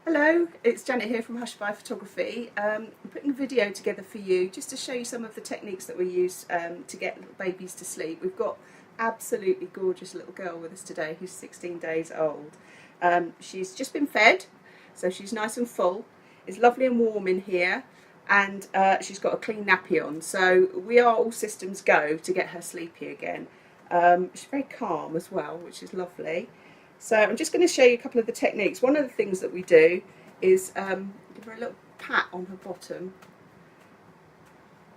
Hello, it's Janet here from Hushby Photography. I'm putting a video together for you just to show you some of the techniques that we use to get little babies to sleep. We've got absolutely gorgeous little girl with us today who's 16 days old. She's just been fed, so she's nice and full. It's lovely and warm in here, and she's got a clean nappy on, so we are all systems go to get her sleepy again. She's very calm as well, which is lovely. So I'm just going to show you a couple of the techniques. One of the things that we do is give her a little pat on her bottom,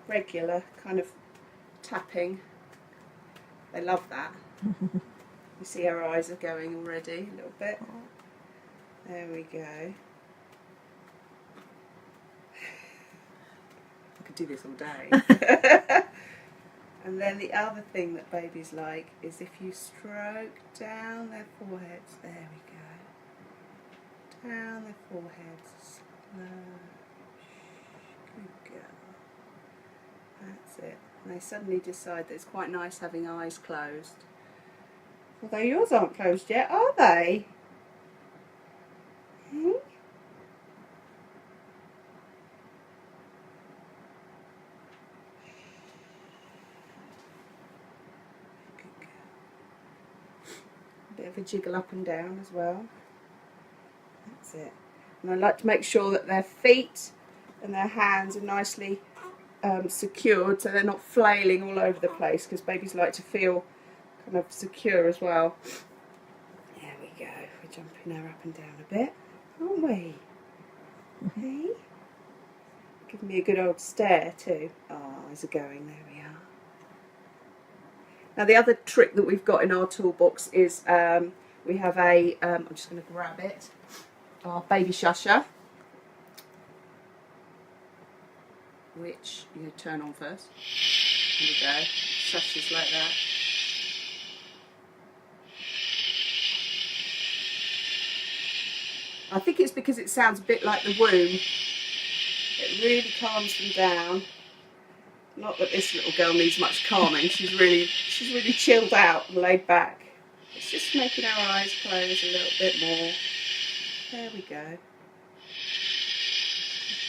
regular kind of tapping. They love that. You see her eyes are going already a little bit. There we go. I could do this all day. And then the other thing that babies like is if you stroke down their foreheads. There we go. Down their foreheads. Slow. Good girl. That's it. And they suddenly decide that it's quite nice having eyes closed. Although yours aren't closed yet, are they? Hmm? Bit of a jiggle up and down as well. That's it. And I like to make sure that their feet and their hands are nicely secured so they're not flailing all over the place, because babies like to feel kind of secure as well. There we go. We're jumping her up and down a bit, aren't we? Hey? Give me a good old stare too. Oh, eyes are going. There we are. Now the other trick that we've got in our toolbox is we have a, I'm just going to grab it, our baby shusher, which you turn on first. There we go, shushes like that. I think it's because it sounds a bit like the womb. It really calms them down. Not that this little girl needs much calming. She's really chilled out and laid back. It's just making our eyes close a little bit more. There we go.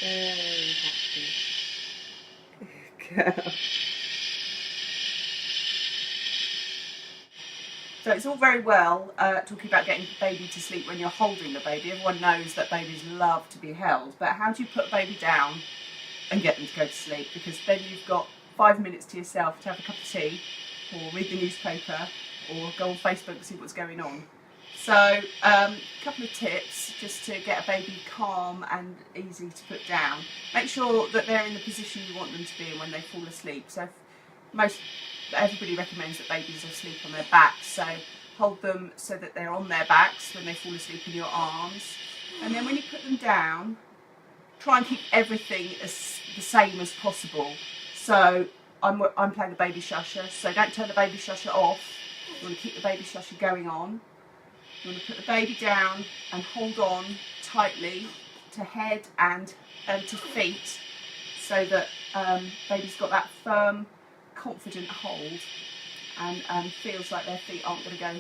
Very happy. Good girl. So it's all very well talking about getting the baby to sleep when you're holding the baby. Everyone knows that babies love to be held, but how do you put a baby down and get them to go to sleep? Because then you've got 5 minutes to yourself to have a cup of tea or read the newspaper or go on Facebook and see what's going on. So a couple of tips just to get a baby calm and easy to put down. Make sure that they're in the position you want them to be in when they fall asleep. So everybody recommends that babies are asleep on their backs, so hold them so that they're on their backs when they fall asleep in your arms. And then when you put them down, try and keep everything as the same as possible. So I'm playing the baby shusher, so don't turn the baby shusher off. You want to keep the baby shusher going on. You want to put the baby down and hold on tightly to head and to feet, so that baby's got that firm, confident hold and feels like their feet aren't going to go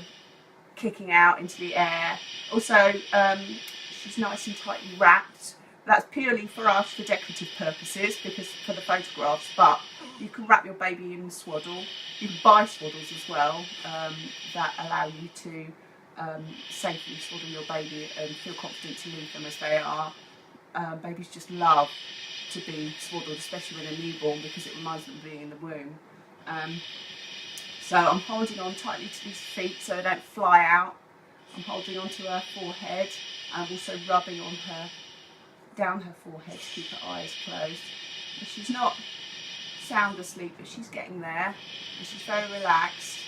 kicking out into the air. Also, she's nice and tightly wrapped. That's purely for us for decorative purposes, because for the photographs, but you can wrap your baby in swaddle. You can buy swaddles as well that allow you to safely swaddle your baby and feel confident to leave them as they are. Babies just love to be swaddled, especially when they're newborn, because it reminds them of being in the womb. So I'm holding on tightly to these feet so they don't fly out. I'm holding onto her forehead and also rubbing on her, down her forehead to keep her eyes closed. But she's not sound asleep, but she's getting there, and she's very relaxed.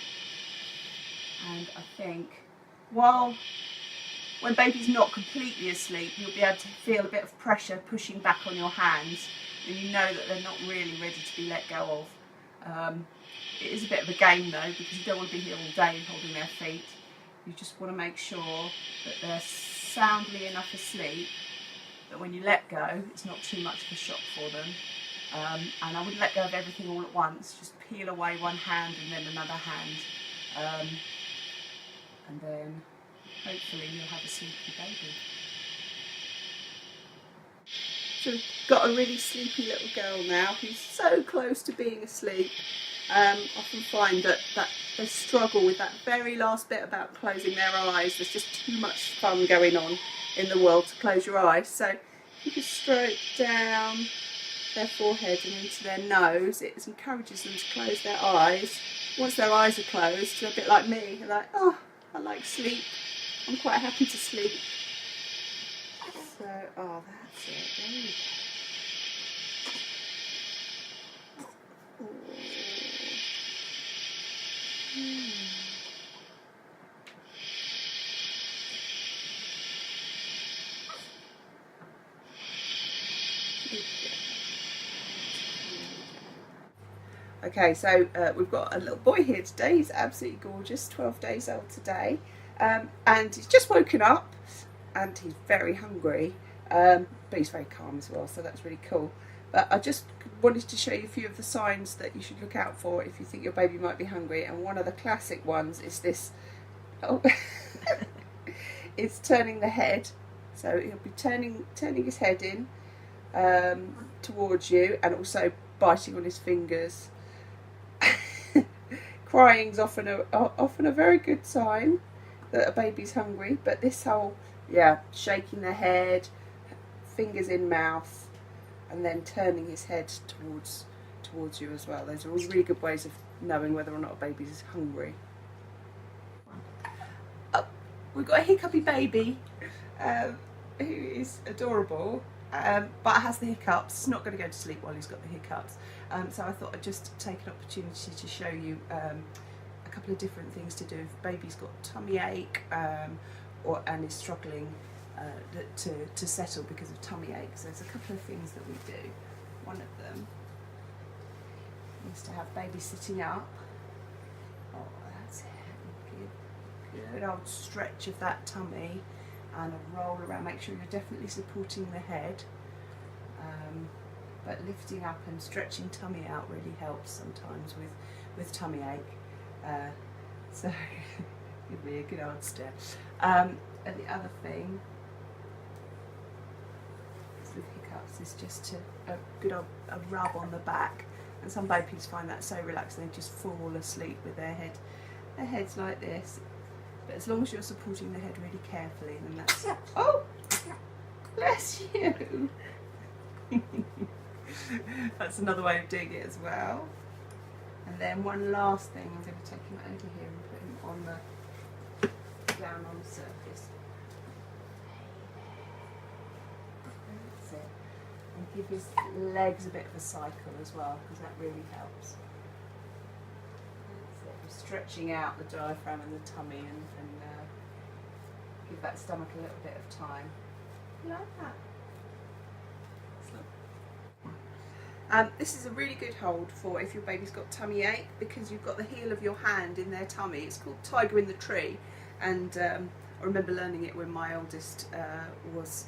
And I think when baby's not completely asleep, you'll be able to feel a bit of pressure pushing back on your hands, and you know that they're not really ready to be let go of. It is a bit of a game though, because you don't want to be here all day holding their feet. You just want to make sure that they're soundly enough asleep that when you let go, it's not too much of a shock for them. And I wouldn't let go of everything all at once. Just peel away one hand and then another hand. And then hopefully you'll have a sleepy baby. we've got a really sleepy little girl now who's so close to being asleep. Often find that they struggle with that very last bit about closing their eyes. There's just too much fun going on in the world to close your eyes. So you can stroke down their forehead and into their nose. It encourages them to close their eyes. Once their eyes are closed, they're a bit like me. They're like, oh, I like sleep. I'm quite happy to sleep. So, oh, that's it. There you go. Okay, so we've got a little boy here today. He's absolutely gorgeous, 12 days old today, and he's just woken up and he's very hungry, but he's very calm as well, so that's really cool. But I just wanted to show you a few of the signs that you should look out for if you think your baby might be hungry, and one of the classic ones is this. Oh, it's turning the head. So he'll be turning his head in towards you, and also biting on his fingers. Crying's often a very good sign that a baby's hungry, but this whole shaking their head, fingers in mouth, and then turning his head towards you as well. Those are all really good ways of knowing whether or not a baby's hungry. Oh, we've got a hiccupy baby who is adorable, but has the hiccups. He's not going to go to sleep while he's got the hiccups. So I thought I'd just take an opportunity to show you a couple of different things to do if baby's got tummy ache and is struggling to settle because of tummy ache. So there's a couple of things that we do. One of them is to have baby sitting up. Oh, that's it. Good old stretch of that tummy and a roll around. Make sure you're definitely supporting the head. But lifting up and stretching tummy out really helps sometimes with tummy ache. So give me a good old stare. And the other thing is with hiccups is just to a good old rub on the back. And some babies find that so relaxing they just fall asleep with their heads like this. But as long as you're supporting the head really carefully, then that's... Oh! Bless you! That's another way of doing it as well. And then one last thing, I'm going to take him over here and put him down on the surface. That's it. And give his legs a bit of a cycle as well, because that really helps. That's it. We're stretching out the diaphragm and the tummy and give that stomach a little bit of time. Like that. This is a really good hold for if your baby's got tummy ache, because you've got the heel of your hand in their tummy. It's called Tiger in the Tree, and I remember learning it when my oldest was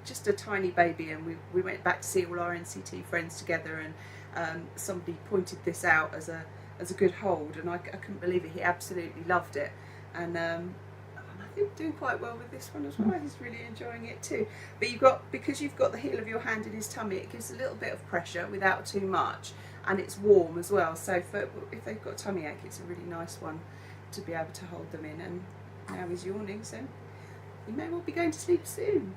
just a tiny baby, and we went back to see all our NCT friends together, and somebody pointed this out as a good hold, and I couldn't believe it. He absolutely loved it, and I think we're doing quite well with this one as well. He's really enjoying it too. But because you've got the heel of your hand in his tummy, it gives a little bit of pressure without too much, and it's warm as well. So if they've got tummy ache, it's a really nice one to be able to hold them in. And now he's yawning, so he may well be going to sleep soon.